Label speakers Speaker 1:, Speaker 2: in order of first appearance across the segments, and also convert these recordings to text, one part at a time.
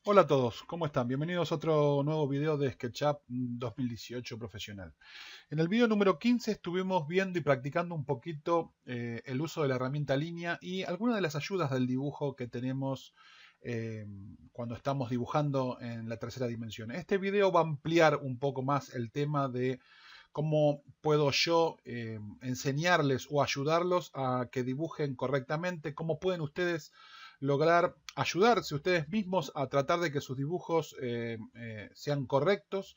Speaker 1: Hola a todos, ¿cómo están? Bienvenidos a otro nuevo video de SketchUp 2018 Profesional. En el video número 15 estuvimos viendo y practicando un poquito el uso de la herramienta línea y algunas de las ayudas del dibujo que tenemos cuando estamos dibujando en la tercera dimensión. Este video va a ampliar un poco más el tema de cómo puedo yo enseñarles o ayudarlos a que dibujen correctamente, cómo pueden ustedes lograr ayudarse ustedes mismos a tratar de que sus dibujos sean correctos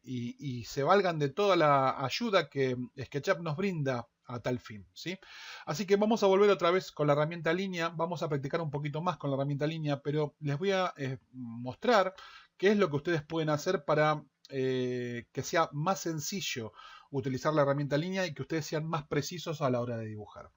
Speaker 1: y se valgan de toda la ayuda que SketchUp nos brinda a tal fin, ¿sí? Así que vamos a volver otra vez con la herramienta línea, vamos a practicar un poquito más con la herramienta línea, pero les voy a mostrar qué es lo que ustedes pueden hacer para que sea más sencillo utilizar la herramienta línea y que ustedes sean más precisos a la hora de dibujar.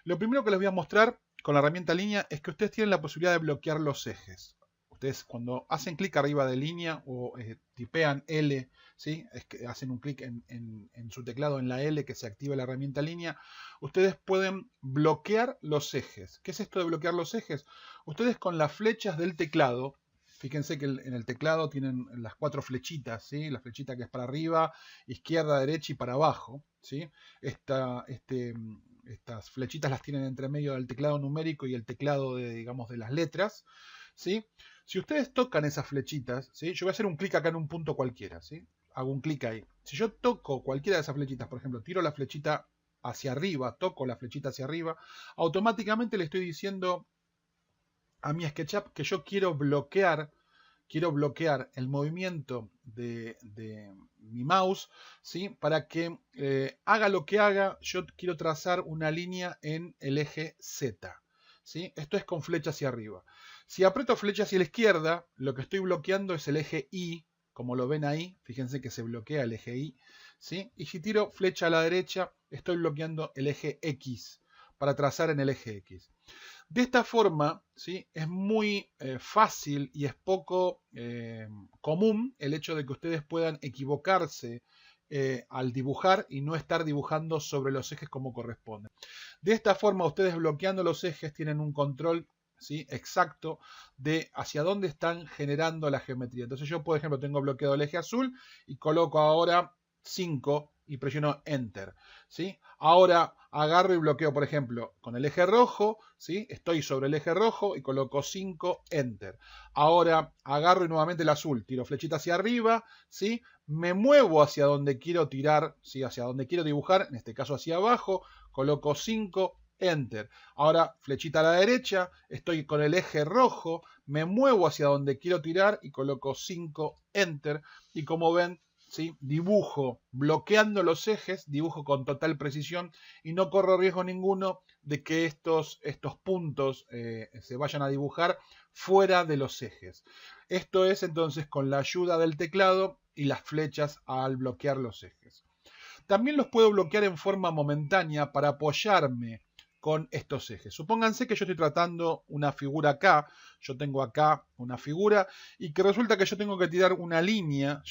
Speaker 1: Lo primero que les voy a mostrar con la herramienta línea es que ustedes tienen la posibilidad de bloquear los ejes. Ustedes cuando hacen clic arriba de línea o tipean L, ¿sí? Es que hacen un clic en su teclado en la L que se activa la herramienta línea, ustedes pueden bloquear los ejes. ¿Qué es esto de bloquear los ejes? Ustedes con las flechas del teclado, fíjense que en el teclado tienen las cuatro flechitas, ¿sí? La flechita que es para arriba, izquierda, derecha y para abajo, ¿sí? Estas flechitas las tienen entre medio del teclado numérico y el teclado de, digamos, de las letras, ¿sí? Si ustedes tocan esas flechitas, ¿sí? Yo voy a hacer un clic acá en un punto cualquiera, ¿sí? Hago un clic ahí. Si yo toco cualquiera de esas flechitas, por ejemplo, tiro la flechita hacia arriba, toco la flechita hacia arriba, automáticamente le estoy diciendo a mi SketchUp que yo quiero bloquear el movimiento de mi mouse, ¿sí? Para que haga lo que haga, yo quiero trazar una línea en el eje Z, ¿sí? Esto es con flecha hacia arriba. Si aprieto flecha hacia la izquierda, lo que estoy bloqueando es el eje Y, como lo ven ahí, fíjense que se bloquea el eje Y, ¿sí? Y si tiro flecha a la derecha, estoy bloqueando el eje X, para trazar en el eje X. De esta forma, ¿sí? Es muy fácil y es poco común el hecho de que ustedes puedan equivocarse al dibujar y no estar dibujando sobre los ejes como corresponde. De esta forma, ustedes bloqueando los ejes tienen un control, ¿sí? Exacto de hacia dónde están generando la geometría. Entonces yo, por ejemplo, tengo bloqueado el eje azul y coloco ahora 5 y presiono Enter, ¿sí? Ahora agarro y bloqueo, por ejemplo, con el eje rojo, ¿sí? Estoy sobre el eje rojo y coloco 5, Enter. Ahora agarro y nuevamente el azul, tiro flechita hacia arriba, ¿sí? Me muevo hacia donde quiero tirar, ¿sí? Hacia donde quiero dibujar, en este caso hacia abajo, coloco 5, Enter. Ahora flechita a la derecha, estoy con el eje rojo, me muevo hacia donde quiero tirar y coloco 5, Enter. Y como ven, ¿sí? Dibujo bloqueando los ejes, dibujo con total precisión y no corro riesgo ninguno de que estos puntos se vayan a dibujar fuera de los ejes. Esto es entonces con la ayuda del teclado y las flechas al bloquear los ejes. También los puedo bloquear en forma momentánea para apoyarme con estos ejes. Supónganse que yo estoy tratando una figura acá, yo tengo acá una figura y que resulta que yo tengo que tirar una línea,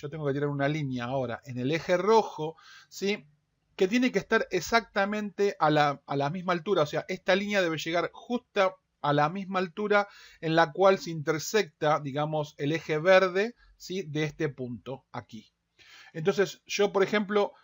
Speaker 1: ahora en el eje rojo, ¿sí? Que tiene que estar exactamente a la misma altura, o sea, esta línea debe llegar justa a la misma altura en la cual se intersecta, digamos, el eje verde, ¿sí? De este punto aquí. Entonces yo, por ejemplo,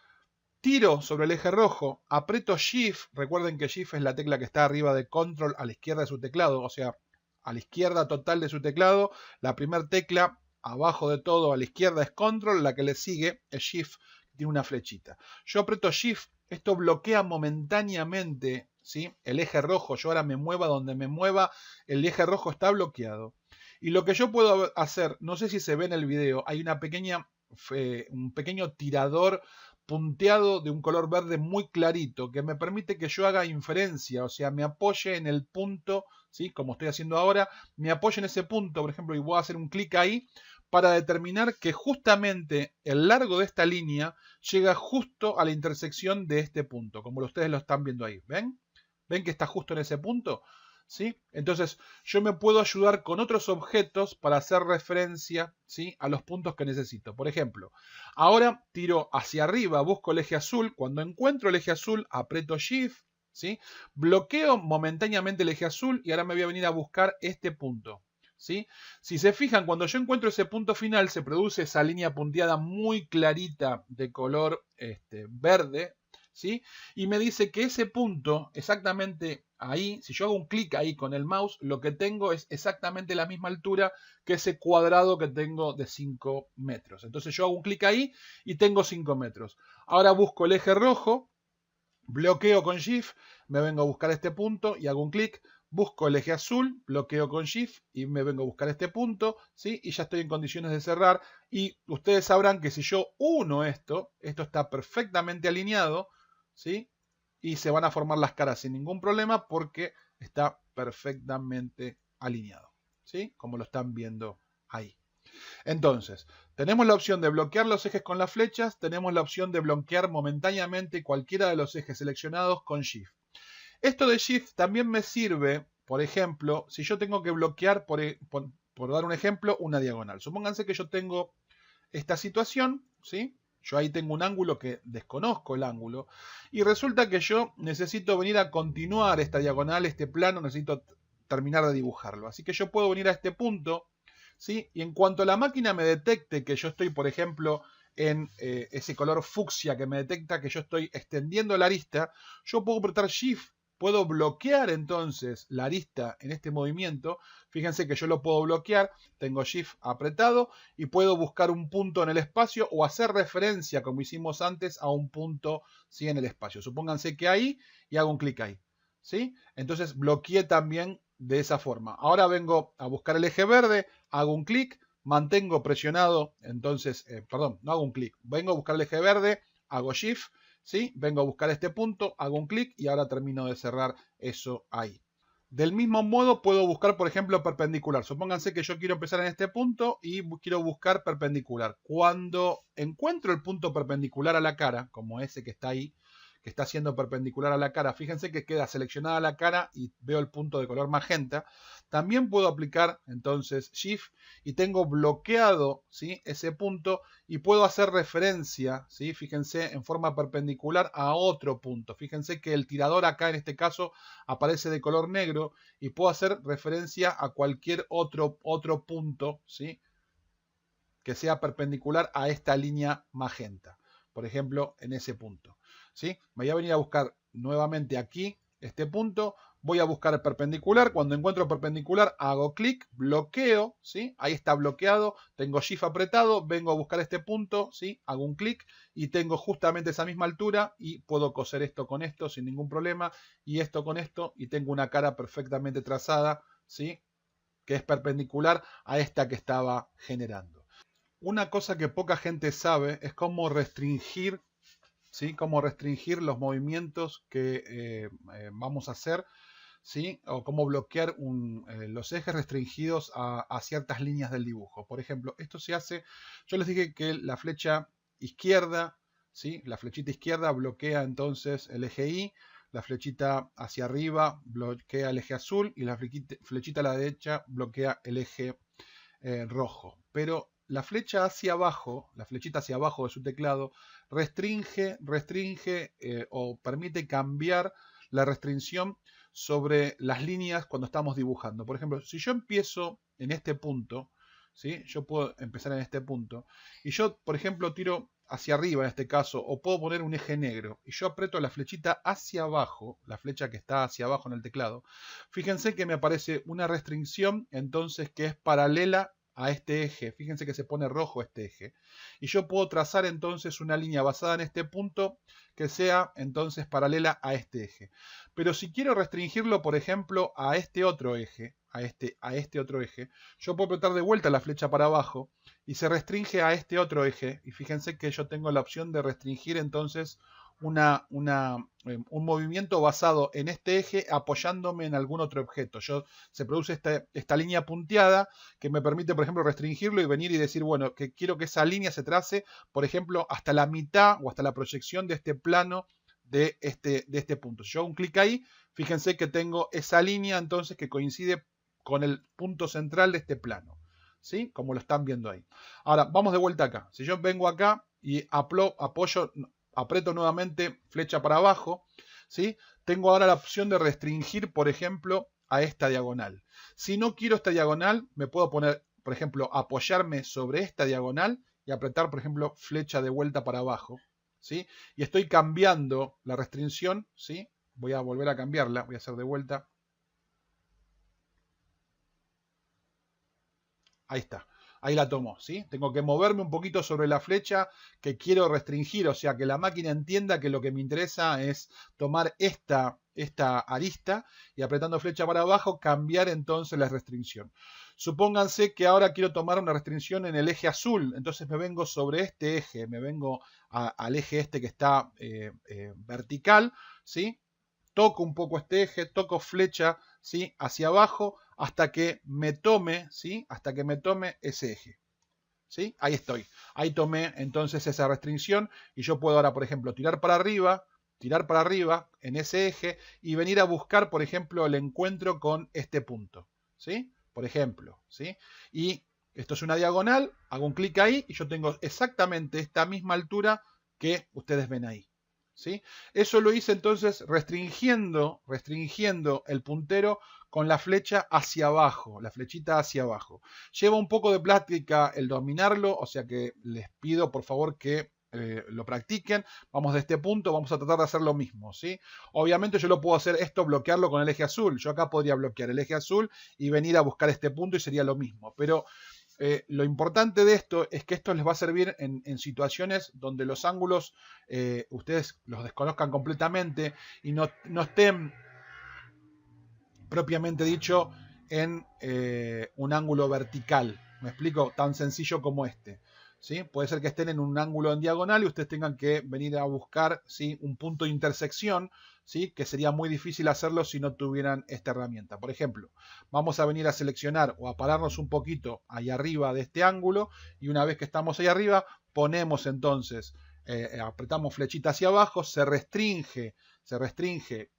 Speaker 1: tiro sobre el eje rojo, aprieto Shift, recuerden que Shift es la tecla que está arriba de Control a la izquierda de su teclado, o sea, a la izquierda total de su teclado, la primera tecla abajo de todo a la izquierda es Control, la que le sigue es Shift, tiene una flechita. Yo aprieto Shift, esto bloquea momentáneamente, ¿sí? El eje rojo, yo ahora me mueva donde me mueva, el eje rojo está bloqueado. Y lo que yo puedo hacer, no sé si se ve en el video, hay un pequeño tirador punteado de un color verde muy clarito que me permite que yo haga inferencia, o sea, me apoye en el punto, ¿sí? Como estoy haciendo ahora, me apoye en ese punto, por ejemplo, y voy a hacer un clic ahí para determinar que justamente el largo de esta línea llega justo a la intersección de este punto, como ustedes lo están viendo ahí, ¿ven? ¿Ven que está justo en ese punto? ¿Sí? Entonces yo me puedo ayudar con otros objetos para hacer referencia, ¿sí? A los puntos que necesito. Por ejemplo, ahora tiro hacia arriba, busco el eje azul. Cuando encuentro el eje azul, aprieto Shift, ¿sí? Bloqueo momentáneamente el eje azul y ahora me voy a venir a buscar este punto. ¿sí? Si se fijan, cuando yo encuentro ese punto final, se produce esa línea punteada muy clarita de color verde, ¿sí? Y me dice que ese punto, exactamente ahí, si yo hago un clic ahí con el mouse, lo que tengo es exactamente la misma altura que ese cuadrado que tengo de 5 metros. Entonces yo hago un clic ahí y tengo 5 metros. Ahora busco el eje rojo, bloqueo con Shift, me vengo a buscar este punto y hago un clic. Busco el eje azul, bloqueo con Shift y me vengo a buscar este punto, ¿sí? Y ya estoy en condiciones de cerrar. Y ustedes sabrán que si yo uno esto está perfectamente alineado, ¿sí? Y se van a formar las caras sin ningún problema porque está perfectamente alineado, ¿sí? Como lo están viendo ahí. Entonces, tenemos la opción de bloquear los ejes con las flechas, tenemos la opción de bloquear momentáneamente cualquiera de los ejes seleccionados con Shift. Esto de Shift también me sirve, por ejemplo, si yo tengo que bloquear, por dar un ejemplo, una diagonal. Supónganse que yo tengo esta situación, ¿sí? Yo ahí tengo un ángulo que desconozco el ángulo, y resulta que yo necesito venir a continuar esta diagonal, este plano, necesito terminar de dibujarlo. Así que yo puedo venir a este punto, ¿sí? Y en cuanto la máquina me detecte que yo estoy, por ejemplo, en ese color fucsia que me detecta que yo estoy extendiendo la arista, yo puedo apretar Shift, puedo bloquear entonces la arista en este movimiento. Fíjense que yo lo puedo bloquear, tengo Shift apretado y puedo buscar un punto en el espacio o hacer referencia, como hicimos antes, a un punto, ¿sí? En el espacio. Supónganse que ahí y hago un clic ahí, ¿sí? Entonces bloqueé también de esa forma. Ahora vengo a buscar el eje verde, hago un clic, mantengo presionado, entonces, perdón, no hago un clic, vengo a buscar el eje verde, hago Shift, ¿sí? Vengo a buscar este punto, hago un clic y ahora termino de cerrar eso ahí. Del mismo modo puedo buscar, por ejemplo, perpendicular. Supónganse que yo quiero empezar en este punto y quiero buscar perpendicular. Cuando encuentro el punto perpendicular a la cara, como ese que está ahí, que está siendo perpendicular a la cara, fíjense que queda seleccionada la cara y veo el punto de color magenta. También puedo aplicar entonces Shift y tengo bloqueado, ¿sí? Ese punto y puedo hacer referencia, ¿sí? Fíjense, en forma perpendicular a otro punto. Fíjense que el tirador acá en este caso aparece de color negro y puedo hacer referencia a cualquier otro punto, ¿sí? Que sea perpendicular a esta línea magenta. Por ejemplo, en ese punto, ¿sí? Me voy a venir a buscar nuevamente aquí este punto. Voy a buscar el perpendicular. Cuando encuentro perpendicular, hago clic, bloqueo, ¿sí? Ahí está bloqueado. Tengo Shift apretado, vengo a buscar este punto, ¿sí? Hago un clic y tengo justamente esa misma altura y puedo coser esto con esto sin ningún problema y esto con esto y tengo una cara perfectamente trazada, ¿sí? Que es perpendicular a esta que estaba generando. Una cosa que poca gente sabe es cómo restringir, ¿sí? Cómo restringir los movimientos que vamos a hacer, ¿sí? O cómo bloquear los ejes restringidos a ciertas líneas del dibujo. Por ejemplo, esto se hace, yo les dije que la flecha izquierda, ¿sí? La flechita izquierda bloquea entonces el eje Y, la flechita hacia arriba bloquea el eje azul y la flechita a la derecha bloquea el eje rojo. Pero la flecha hacia abajo, la flechita hacia abajo de su teclado, restringe o permite cambiar la restricción sobre las líneas cuando estamos dibujando. Por ejemplo, si yo empiezo en este punto, ¿sí? Yo puedo empezar en este punto, y yo, por ejemplo, tiro hacia arriba en este caso, o puedo poner un eje negro, y yo aprieto la flechita hacia abajo, la flecha que está hacia abajo en el teclado, fíjense que me aparece una restricción entonces que es paralela a este eje. Fíjense que se pone rojo este eje. Y yo puedo trazar entonces una línea basada en este punto que sea entonces paralela a este eje. Pero si quiero restringirlo, por ejemplo, a este otro eje, a este otro eje, yo puedo apretar de vuelta la flecha para abajo y se restringe a este otro eje. Y fíjense que yo tengo la opción de restringir entonces un movimiento basado en este eje apoyándome en algún otro objeto. Se produce esta línea punteada que me permite, por ejemplo, restringirlo y venir y decir, bueno, que quiero que esa línea se trace, por ejemplo, hasta la mitad o hasta la proyección de este plano de este punto. Si yo hago un clic ahí, fíjense que tengo esa línea entonces que coincide con el punto central de este plano, ¿sí? Como lo están viendo ahí. Ahora, vamos de vuelta acá. Si yo vengo acá y aprieto nuevamente flecha para abajo, ¿sí? Tengo ahora la opción de restringir, por ejemplo, a esta diagonal. Si no quiero esta diagonal, me puedo poner, por ejemplo, apoyarme sobre esta diagonal y apretar, por ejemplo, flecha de vuelta para abajo, ¿sí? Y estoy cambiando la restricción, ¿sí? Voy a volver a cambiarla, voy a hacer de vuelta. Ahí está. Ahí la tomó, ¿sí? Tengo que moverme un poquito sobre la flecha que quiero restringir, o sea, que la máquina entienda que lo que me interesa es tomar esta arista y apretando flecha para abajo cambiar entonces la restricción. Supónganse que ahora quiero tomar una restricción en el eje azul, entonces me vengo sobre este eje, me vengo al eje este que está vertical, ¿sí? Toco un poco este eje, toco flecha, ¿sí? Hacia abajo hasta que me tome, ¿sí? Hasta que me tome ese eje, ¿sí? Ahí estoy. Ahí tomé entonces esa restricción y yo puedo ahora, por ejemplo, tirar para arriba en ese eje y venir a buscar, por ejemplo, el encuentro con este punto, ¿sí? Por ejemplo, ¿sí? Y esto es una diagonal, hago un clic ahí y yo tengo exactamente esta misma altura que ustedes ven ahí, ¿sí? Eso lo hice entonces restringiendo el puntero con la flecha hacia abajo, la flechita hacia abajo. Lleva un poco de práctica el dominarlo, o sea que les pido por favor que lo practiquen. Vamos de este punto, vamos a tratar de hacer lo mismo, ¿sí? Obviamente yo lo puedo hacer esto, bloquearlo con el eje azul. Yo acá podría bloquear el eje azul y venir a buscar este punto y sería lo mismo. Pero lo importante de esto es que esto les va a servir en situaciones donde los ángulos ustedes los desconozcan completamente y no estén propiamente dicho en un ángulo vertical. ¿Me explico? Tan sencillo como este. ¿Sí? Puede ser que estén en un ángulo en diagonal y ustedes tengan que venir a buscar, ¿sí? Un punto de intersección, ¿sí? Que sería muy difícil hacerlo si no tuvieran esta herramienta. Por ejemplo, vamos a venir a seleccionar o a pararnos un poquito ahí arriba de este ángulo y una vez que estamos ahí arriba, ponemos entonces, apretamos flechita hacia abajo, se restringe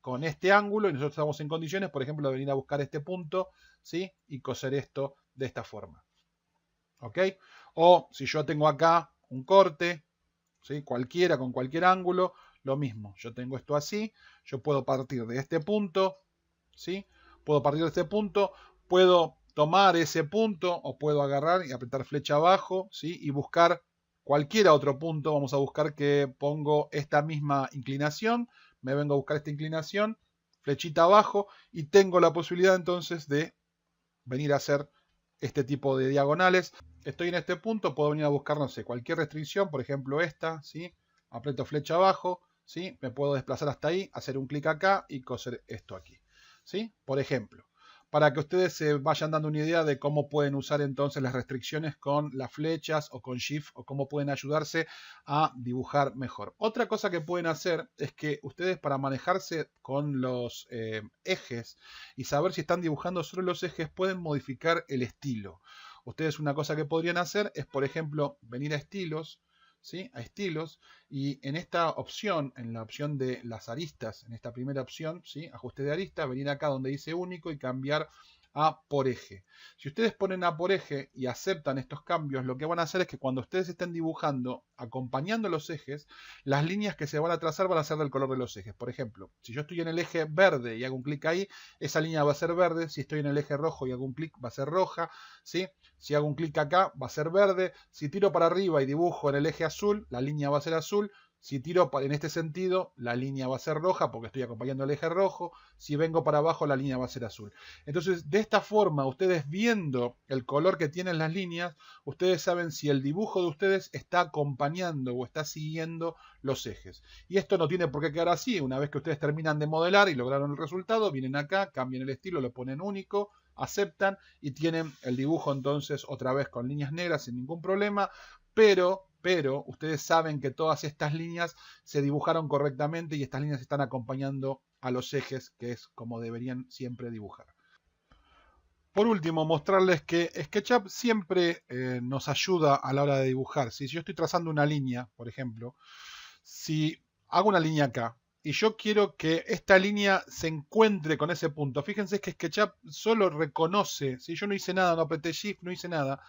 Speaker 1: con este ángulo y nosotros estamos en condiciones, por ejemplo, de venir a buscar este punto, ¿sí? Y coser esto de esta forma. ¿Ok? O si yo tengo acá un corte, ¿sí? Cualquiera, con cualquier ángulo, lo mismo. Yo tengo esto así, yo puedo partir de este punto, ¿sí? Puedo partir de este punto, puedo tomar ese punto o puedo agarrar y apretar flecha abajo, ¿sí? Y buscar cualquier otro punto. Vamos a buscar que pongo esta misma inclinación, me vengo a buscar esta inclinación, flechita abajo y tengo la posibilidad entonces de venir a hacer este tipo de diagonales. Estoy en este punto, puedo venir a buscar, no sé, cualquier restricción, por ejemplo esta, ¿sí? Aprieto flecha abajo, ¿sí? Me puedo desplazar hasta ahí, hacer un clic acá y coser esto aquí, ¿sí? Por ejemplo, para que ustedes se vayan dando una idea de cómo pueden usar entonces las restricciones con las flechas o con Shift o cómo pueden ayudarse a dibujar mejor. Otra cosa que pueden hacer es que ustedes para manejarse con los ejes y saber si están dibujando sobre los ejes pueden modificar el estilo. Ustedes una cosa que podrían hacer es, por ejemplo, venir a estilos, ¿sí? A estilos, y en esta opción, en la opción de las aristas, en esta primera opción, ¿sí? Ajuste de arista, venir acá donde dice único y cambiar a por eje. Si ustedes ponen a por eje y aceptan estos cambios, lo que van a hacer es que cuando ustedes estén dibujando, acompañando los ejes, las líneas que se van a trazar van a ser del color de los ejes. Por ejemplo, si yo estoy en el eje verde y hago un clic ahí, esa línea va a ser verde. Si estoy en el eje rojo y hago un clic, va a ser roja, ¿sí? Si hago un clic acá, va a ser verde. Si tiro para arriba y dibujo en el eje azul, la línea va a ser azul. Si tiro en este sentido, la línea va a ser roja porque estoy acompañando el eje rojo. Si vengo para abajo, la línea va a ser azul. Entonces, de esta forma, ustedes viendo el color que tienen las líneas, ustedes saben si el dibujo de ustedes está acompañando o está siguiendo los ejes. Y esto no tiene por qué quedar así. Una vez que ustedes terminan de modelar y lograron el resultado, vienen acá, cambian el estilo, lo ponen único, aceptan y tienen el dibujo entonces otra vez con líneas negras sin ningún problema, pero ustedes saben que todas estas líneas se dibujaron correctamente y estas líneas están acompañando a los ejes, que es como deberían siempre dibujar. Por último, mostrarles que SketchUp siempre nos ayuda a la hora de dibujar. Si yo estoy trazando una línea, por ejemplo, si hago una línea acá, y yo quiero que esta línea se encuentre con ese punto. Fíjense que SketchUp solo reconoce, si yo no hice nada, no apreté Shift, no hice nada,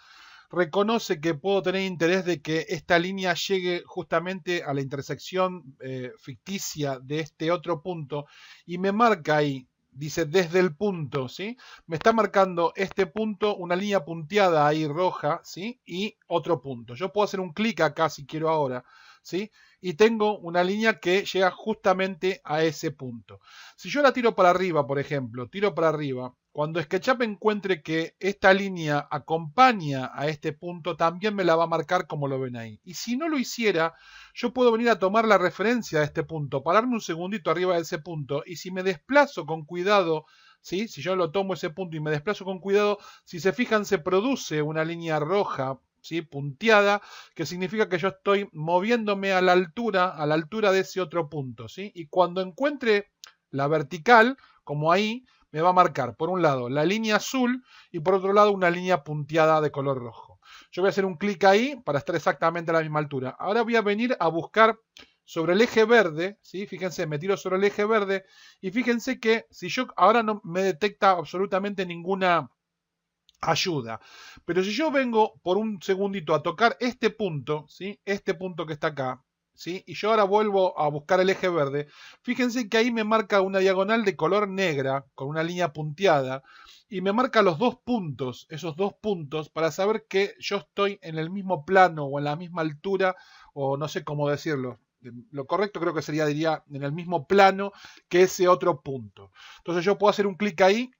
Speaker 1: reconoce que puedo tener interés de que esta línea llegue justamente a la intersección ficticia de este otro punto y me marca ahí dice desde el punto, ¿sí? Me está marcando este punto, una línea punteada ahí roja, ¿sí? Y otro punto. Yo puedo hacer un clic acá si quiero ahora, ¿sí? Y tengo una línea que llega justamente a ese punto. Si yo la tiro para arriba, por ejemplo, tiro para arriba, cuando SketchUp encuentre que esta línea acompaña a este punto, también me la va a marcar como lo ven ahí. Y si no lo hiciera, yo puedo venir a tomar la referencia de este punto, pararme un segundito arriba de ese punto, y si me desplazo con cuidado, ¿sí? Si yo lo tomo ese punto y me desplazo con cuidado, si se fijan se produce una línea roja, ¿sí? Punteada, que significa que yo estoy moviéndome a la altura de ese otro punto, ¿sí? Y cuando encuentre la vertical, como ahí, me va a marcar por un lado la línea azul y por otro lado una línea punteada de color rojo. Yo voy a hacer un clic ahí para estar exactamente a la misma altura. Ahora voy a venir a buscar sobre el eje verde, ¿sí? Fíjense, me tiro sobre el eje verde y fíjense que si yo ahora no me detecta absolutamente ninguna ayuda, pero si yo vengo por un segundito a tocar este punto, ¿sí? Este punto que está acá, ¿sí? Y yo ahora vuelvo a buscar el eje verde, fíjense que ahí me marca una diagonal de color negra con una línea punteada y me marca los dos puntos, esos dos puntos, para saber que yo estoy en el mismo plano o en la misma altura, o no sé cómo decirlo. Lo correcto creo que sería, diría, en el mismo plano que ese otro punto. Entonces yo puedo hacer un clic ahí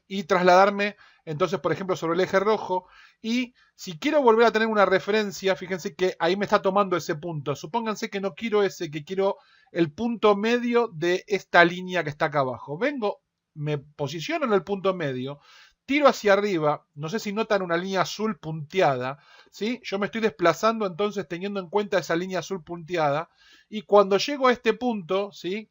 Speaker 1: y trasladarme entonces, por ejemplo, sobre el eje rojo. Y si quiero volver a tener una referencia, fíjense que ahí me está tomando ese punto. Supónganse que no quiero ese, que quiero el punto medio de esta línea que está acá abajo. Vengo, me posiciono en el punto medio, tiro hacia arriba, no sé si notan una línea azul punteada, ¿sí? Yo me estoy desplazando entonces teniendo en cuenta esa línea azul punteada. Y cuando llego a este punto, ¿sí?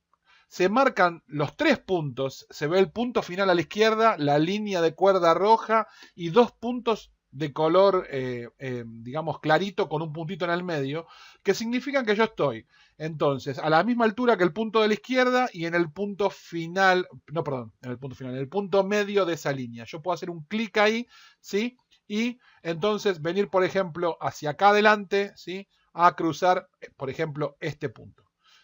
Speaker 1: Se marcan los tres puntos, se ve el punto final a la izquierda, la línea de cuerda roja y dos puntos de color, digamos, clarito con un puntito en el medio, que significan que yo estoy entonces a la misma altura que el punto de la izquierda y en el punto final, no, perdón, en el punto final, en el punto medio de esa línea. Yo puedo hacer un clic ahí, ¿sí? Y entonces venir, por ejemplo, hacia acá adelante, ¿sí? A cruzar, por ejemplo, este punto.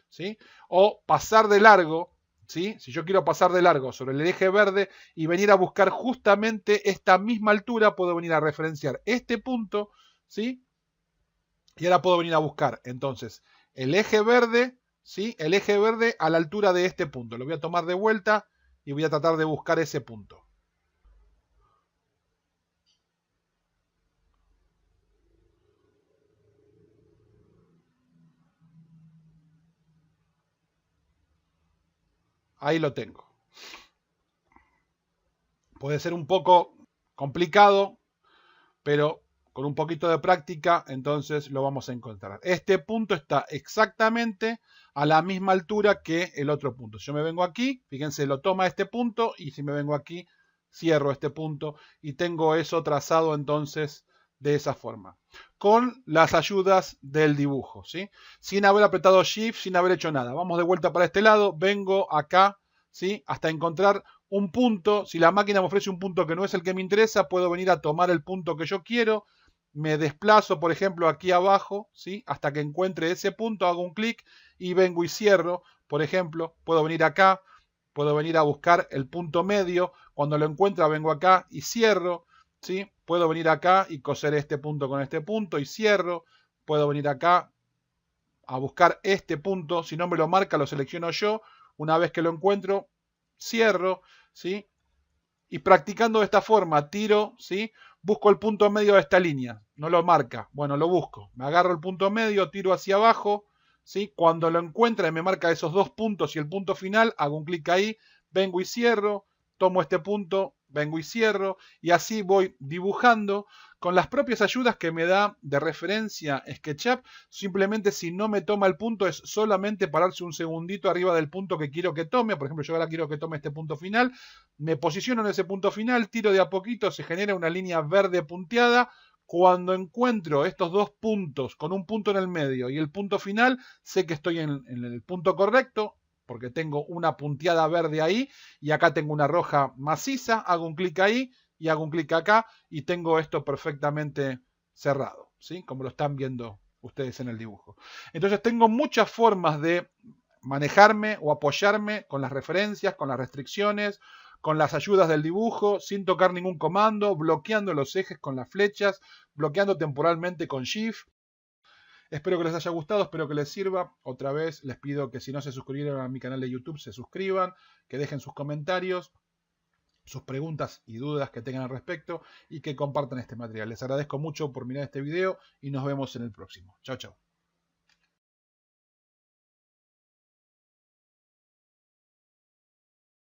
Speaker 1: ¿Sí? O pasar de largo, ¿sí? Si yo quiero pasar de largo sobre el eje verde y venir a buscar justamente esta misma altura, puedo venir a referenciar este punto, ¿sí? Y ahora puedo venir a buscar entonces el eje verde, ¿sí? El eje verde a la altura de este punto. Lo voy a tomar de vuelta y voy a tratar de buscar ese punto. Ahí lo tengo. Puede ser un poco complicado, pero con un poquito de práctica, entonces lo vamos a encontrar. Este punto está exactamente a la misma altura que el otro punto. Yo me vengo aquí, fíjense, lo toma este punto, y si me vengo aquí, cierro este punto y tengo eso trazado entonces de esa forma. Con las ayudas del dibujo, ¿sí? Sin haber apretado Shift, sin haber hecho nada. Vamos de vuelta para este lado, vengo acá, ¿sí? Hasta encontrar un punto. Si la máquina me ofrece un punto que no es el que me interesa, puedo venir a tomar el punto que yo quiero, me desplazo, por ejemplo, aquí abajo, ¿sí? Hasta que encuentre ese punto, hago un clic y vengo y cierro. Por ejemplo, puedo venir acá, puedo venir a buscar el punto medio. Cuando lo encuentro, vengo acá y cierro, ¿sí? Puedo venir acá y coser este punto con este punto y cierro. Puedo venir acá a buscar este punto. Si no me lo marca, lo selecciono yo. Una vez que lo encuentro, cierro, ¿sí? Y practicando de esta forma, tiro, ¿sí? Busco el punto medio de esta línea. No lo marca. Bueno, lo busco. Me agarro el punto medio, tiro hacia abajo, ¿sí? Cuando lo encuentra y me marca esos dos puntos y el punto final, hago un clic ahí, vengo y cierro, tomo este punto, vengo y cierro, y así voy dibujando con las propias ayudas que me da de referencia SketchUp. Simplemente, si no me toma el punto, es solamente pararse un segundito arriba del punto que quiero que tome. Por ejemplo, yo ahora quiero que tome este punto final, me posiciono en ese punto final, tiro de a poquito, se genera una línea verde punteada. Cuando encuentro estos dos puntos con un punto en el medio y el punto final, sé que estoy en el punto correcto, porque tengo una punteada verde ahí y acá tengo una roja maciza. Hago un clic ahí y hago un clic acá y tengo esto perfectamente cerrado, ¿sí? Como lo están viendo ustedes en el dibujo. Entonces tengo muchas formas de manejarme o apoyarme con las referencias, con las restricciones, con las ayudas del dibujo, sin tocar ningún comando, bloqueando los ejes con las flechas, bloqueando temporalmente con Shift. Espero que les haya gustado, espero que les sirva. Otra vez les pido que si no se suscribieron a mi canal de YouTube, se suscriban, que dejen sus comentarios, sus preguntas y dudas que tengan al respecto y que compartan este material. Les agradezco mucho por mirar este video y nos vemos en el próximo. Chao, chao.